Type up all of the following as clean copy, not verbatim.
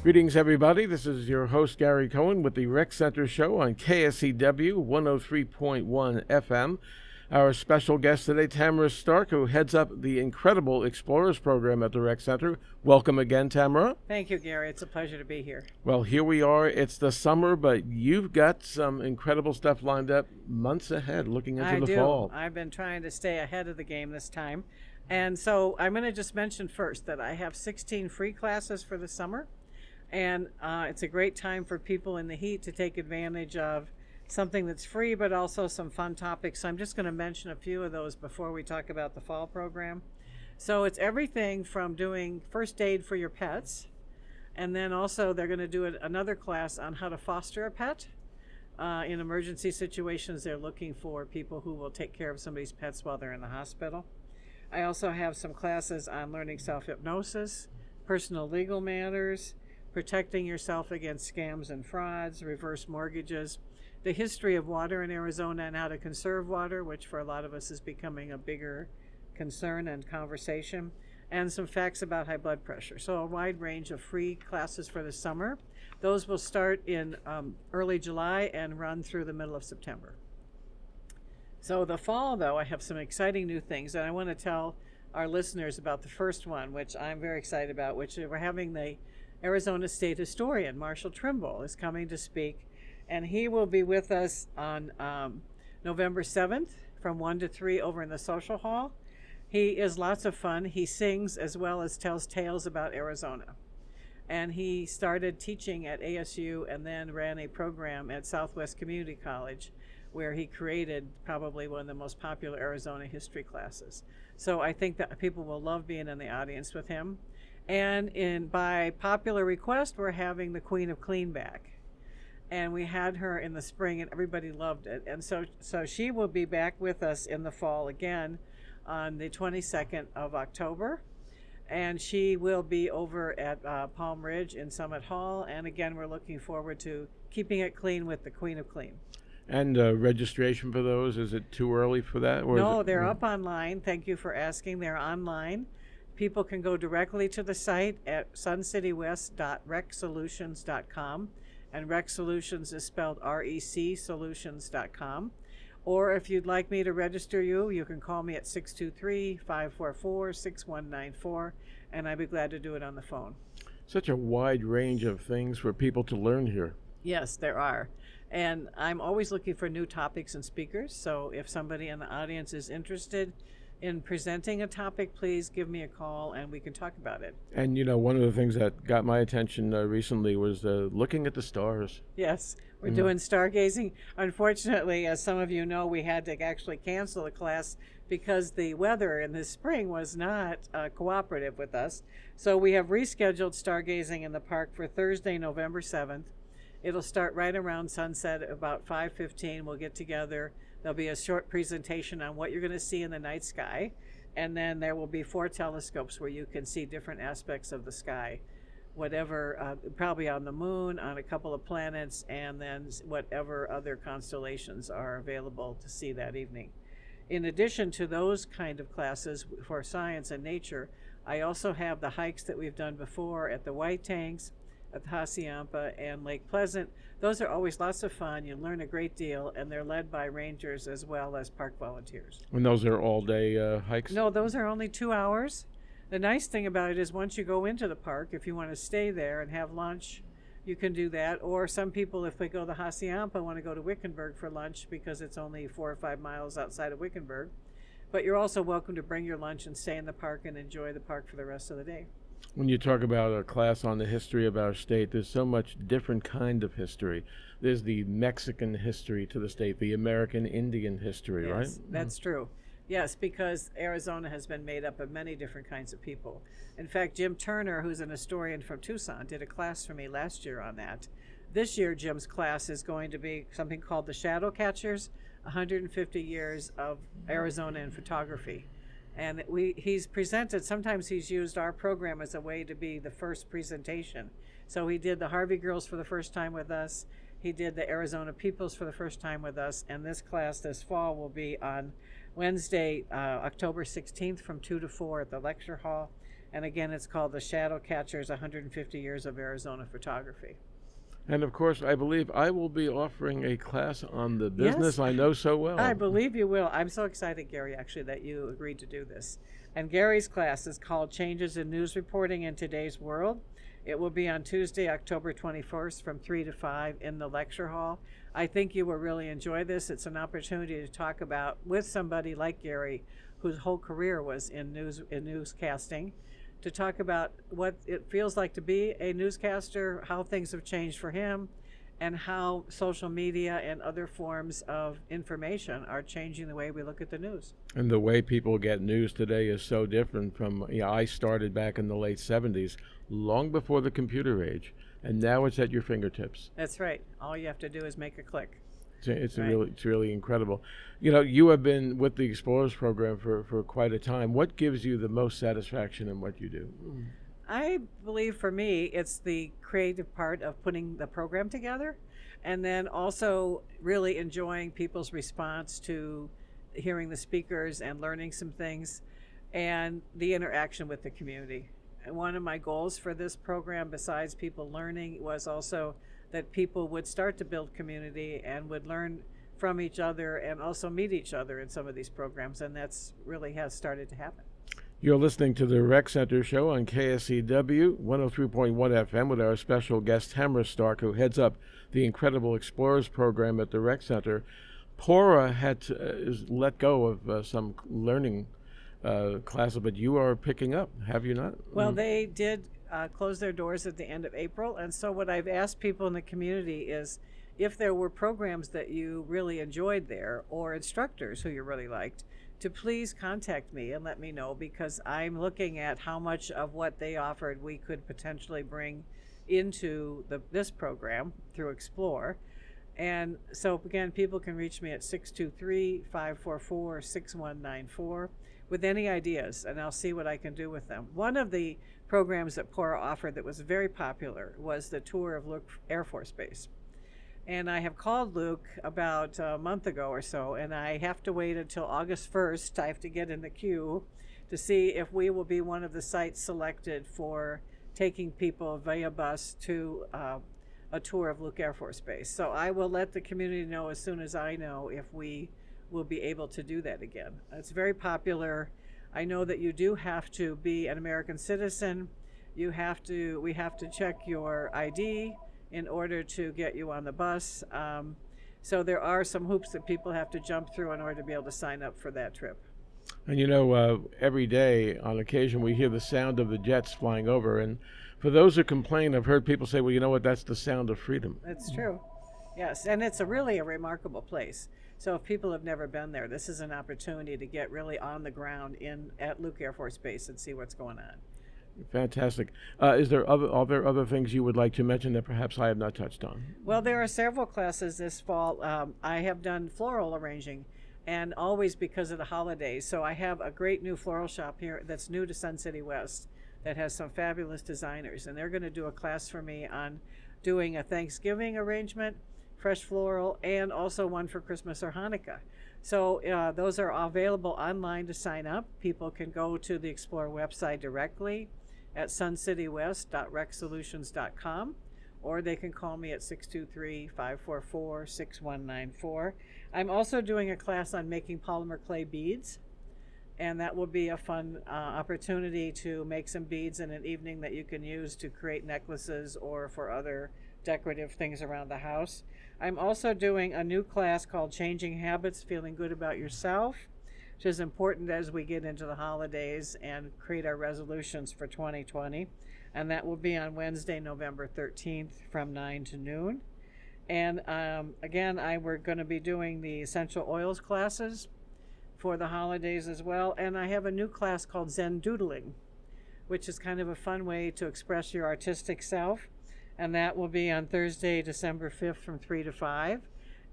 Greetings, everybody. This is your host, Gary Cohen, with the Rec Center Show on KSCW 103.1 FM. Our special guest today, Tamra Stark, who heads up the incredible Explorers program at the Rec Center. Welcome again, Tamra. Thank you, Gary. It's a pleasure to be here. Well, here we are. It's the summer, but you've got some incredible stuff lined up months ahead, looking into the fall. I've been trying to stay ahead of the game this time. And so I'm going to just mention first that I have 16 free classes for the summer. And it's a great time for people in the heat to take advantage of something that's free, but also some fun topics. So I'm just going to mention a few of those before we talk about the fall program. So it's everything from doing first aid for your pets, and then also they're going to do another class on how to foster a pet. In emergency situations, they're looking for people who will take care of somebody's pets while they're in the hospital. I also have some classes on learning self-hypnosis, personal legal matters, protecting yourself against scams and frauds, reverse mortgages, the history of water in Arizona and how to conserve water, which for a lot of us is becoming a bigger concern and conversation, and some facts about high blood pressure. So a wide range of free classes for the summer. Those will start in early July and run through the middle of September. So the fall, though, I have some exciting new things, and I want to tell our listeners about the first one, which I'm very excited about, which we're having the Arizona State Historian, Marshall Trimble, is coming to speak, and he will be with us on November 7th from 1 to 3 over in the social hall. He is lots of fun. He sings as well as tells tales about Arizona. And he started teaching at ASU and then ran a program at Southwest Community College where he created probably one of the most popular Arizona history classes. So I think that people will love being in the audience with him. And by popular request, we're having the Queen of Clean back. And we had her in the spring, and everybody loved it. And so she will be back with us in the fall again on the 22nd of October. And she will be over at Palm Ridge in Summit Hall. And again, we're looking forward to keeping it clean with the Queen of Clean. And registration for those, is it too early for that? Or no, they're up online. Thank you for asking. They're online. People can go directly to the site at suncitywest.recsolutions.com, and Rec Solutions is spelled REC Solutions.com. Or if you'd like me to register you, you can call me at 623-544-6194, and I'd be glad to do it on the phone. Such a wide range of things for people to learn here. Yes, there are. And I'm always looking for new topics and speakers, so if somebody in the audience is interested in presenting a topic, please give me a call and we can talk about it. And you know, one of the things that got my attention recently was looking at the stars. Yes, we're doing stargazing. Unfortunately, as some of you know, we had to actually cancel the class because the weather in the spring was not cooperative with us. So we have rescheduled stargazing in the park for Thursday, November 7th. It'll start right around sunset, about 5:15. We'll get together. There'll be a short presentation on what you're going to see in the night sky, and then there will be 4 telescopes where you can see different aspects of the sky, whatever, probably on the moon, on a couple of planets, and then whatever other constellations are available to see that evening. In addition to those kind of classes for science and nature, I also have the hikes that we've done before at the White Tanks, at the Hacienda and Lake Pleasant. Those are always lots of fun. You learn a great deal, and they're led by rangers as well as park volunteers. And those are all-day hikes? No, those are only 2 hours. The nice thing about it is once you go into the park, if you want to stay there and have lunch, you can do that. Or some people, if they go to the Hacienda, want to go to Wickenburg for lunch because it's only 4 or 5 miles outside of Wickenburg. But you're also welcome to bring your lunch and stay in the park and enjoy the park for the rest of the day. When you talk about a class on the history of our state, there's so much different kind of history. There's the Mexican history to the state, the American Indian history, right? Yes, that's true. Yes, because Arizona has been made up of many different kinds of people. In fact, Jim Turner, who's an historian from Tucson, did a class for me last year on that. This year, Jim's class is going to be something called the Shadow Catchers, 150 years of Arizona in photography. And he's presented, sometimes he's used our program as a way to be the first presentation. So he did the Harvey Girls for the first time with us. He did the Arizona Peoples for the first time with us. And this class this fall will be on Wednesday, October 16th from 2 to 4 at the lecture hall. And again, it's called The Shadow Catchers 150 Years of Arizona Photography. And of course, I believe I will be offering a class on the business Yes, I know so well. I believe you will. I'm so excited, Gary, actually, that you agreed to do this. And Gary's class is called Changes in News Reporting in Today's World. It will be on Tuesday, October 21st from 3 to 5 in the lecture hall. I think you will really enjoy this. It's an opportunity to talk about with somebody like Gary, whose whole career was in newscasting, to talk about what it feels like to be a newscaster, how things have changed for him, and how social media and other forms of information are changing the way we look at the news. And the way people get news today is so different from, I started back in the late 70s, long before the computer age, and now it's at your fingertips. That's right. All you have to do is make a click. It's Right. it's really incredible. You have been with the Explorers program for quite a time. What gives you the most satisfaction in what you do? I believe for me, it's the creative part of putting the program together, and then also really enjoying people's response to hearing the speakers and learning some things, and the interaction with the community. And one of my goals for this program, besides people learning, was also that people would start to build community and would learn from each other and also meet each other in some of these programs, and that's really has started to happen. You're listening to the Rec Center Show on KSCW 103.1 FM with our special guest Tamra Stark, who heads up the Incredible Explorers program at the Rec Center. Pora is let go of some learning classes, but you are picking up, have you not? Well, they did close their doors at the end of April, and so what I've asked people in the community is if there were programs that you really enjoyed there or instructors who you really liked, to please contact me and let me know, because I'm looking at how much of what they offered we could potentially bring into this program through Explore. And so again, people can reach me at 623-544-6194 with any ideas, and I'll see what I can do with them. One of the programs that Pora offered that was very popular was the tour of Luke Air Force Base. And I have called Luke about a month ago or so, and I have to wait until August 1st. I have to get in the queue to see if we will be one of the sites selected for taking people via bus to a tour of Luke Air Force Base. So I will let the community know as soon as I know if we will be able to do that again. It's very popular. I know that you do have to be an American citizen. We have to check your ID in order to get you on the bus. So there are some hoops that people have to jump through in order to be able to sign up for that trip. And every day on occasion we hear the sound of the jets flying over, and for those who complain, I've heard people say, well, you know what, that's the sound of freedom. That's true. Yes, and it's really a remarkable place. So if people have never been there, this is an opportunity to get really on the ground at Luke Air Force Base and see what's going on. Fantastic. Are there other things you would like to mention that perhaps I have not touched on? Well, there are several classes this fall. I have done floral arranging, and always because of the holidays. So I have a great new floral shop here that's new to Sun City West that has some fabulous designers, and they're going to do a class for me on doing a Thanksgiving arrangement, fresh floral, and also one for Christmas or Hanukkah. So those are available online to sign up. People can go to the Explore website directly at suncitywest.recsolutions.com, or they can call me at 623-544-6194. I'm also doing a class on making polymer clay beads, and that will be a fun opportunity to make some beads in an evening that you can use to create necklaces or for other decorative things around the house. I'm also doing a new class called Changing Habits, Feeling Good About Yourself, which is important as we get into the holidays and create our resolutions for 2020. And that will be on Wednesday, November 13th from 9 to noon. And again, we're going to be doing the essential oils classes for the holidays as well. And I have a new class called Zen Doodling, which is kind of a fun way to express your artistic self. And that will be on Thursday, December 5th from 3 to 5.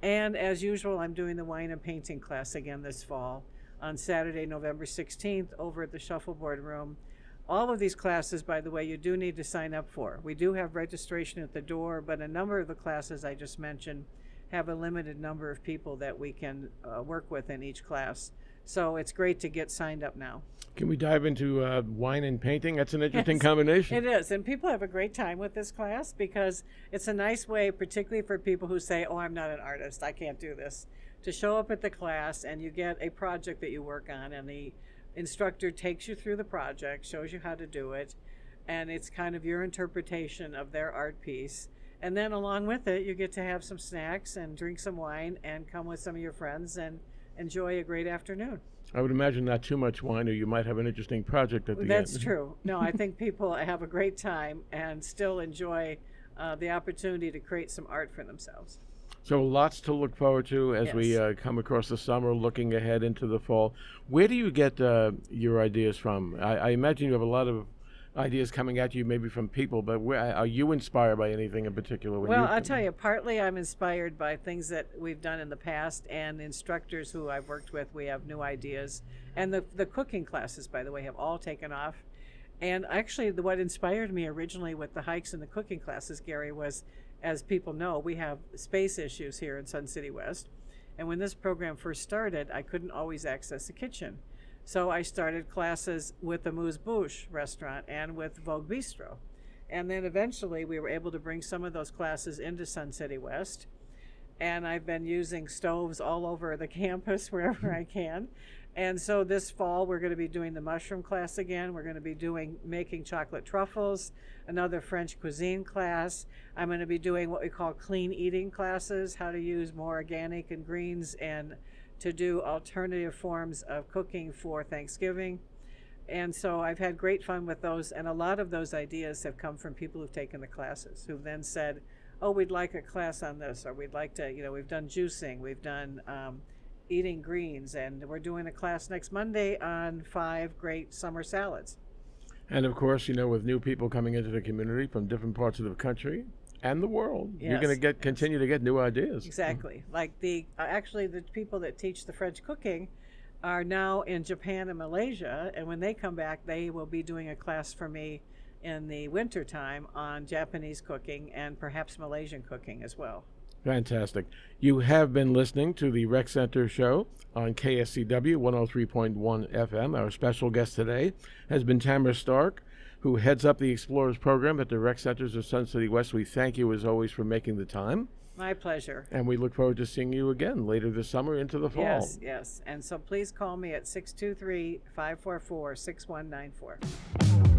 And as usual, I'm doing the wine and painting class again this fall on Saturday, November 16th over at the Shuffleboard Room. All of these classes, by the way, you do need to sign up for. We do have registration at the door, but a number of the classes I just mentioned have a limited number of people that we can work with in each class. So it's great to get signed up now. Can we dive into wine and painting? That's an interesting Yes, combination. it is. And people have a great time with this class because it's a nice way, particularly for people who say, oh, I'm not an artist, I can't do this, to show up at the class and you get a project that you work on, and the instructor takes you through the project, shows you how to do it, and it's kind of your interpretation of their art piece. And then along with it, you get to have some snacks and drink some wine and come with some of your friends and enjoy a great afternoon. I would imagine not too much wine, or you might have an interesting project at the end. That's true. No, I think people have a great time and still enjoy the opportunity to create some art for themselves. So lots to look forward to as we Yes. come across the summer, looking ahead into the fall. Where do you get your ideas from? I imagine you have a lot of ideas coming at you, maybe from people, but where are you inspired by anything in particular? Well, I'll tell you, partly I'm inspired by things that we've done in the past and instructors who I've worked with. We have new ideas. And the cooking classes, by the way, have all taken off. And actually, what inspired me originally with the hikes and the cooking classes, Gary, was, as people know, we have space issues here in Sun City West. And when this program first started, I couldn't always access the kitchen. So I started classes with the Moose Bouche restaurant and with Vogue Bistro. And then eventually we were able to bring some of those classes into Sun City West. And I've been using stoves all over the campus wherever I can. And so this fall we're going to be doing the mushroom class again. We're going to be making chocolate truffles, another French cuisine class. I'm going to be doing what we call clean eating classes, how to use more organic and greens and to do alternative forms of cooking for Thanksgiving. And so I've had great fun with those, and a lot of those ideas have come from people who've taken the classes, who've then said, oh, we'd like a class on this, or we'd like to, we've done juicing, we've done eating greens, and we're doing a class next Monday on 5 great summer salads. And of course, with new people coming into the community from different parts of the country and the world, you're going to continue to get new ideas. Exactly. Like actually the people that teach the French cooking are now in Japan and Malaysia, and when they come back, they will be doing a class for me in the winter time on Japanese cooking and perhaps Malaysian cooking as well. Fantastic. You have been listening to the Rec Center Show on KSCW 103.1 FM. Our special guest today has been Tamra Stark, who heads up the Explorers program at the Rec Centers of Sun City West. We thank you, as always, for making the time. My pleasure. And we look forward to seeing you again later this summer into the fall. Yes, yes. And so please call me at 623-544-6194.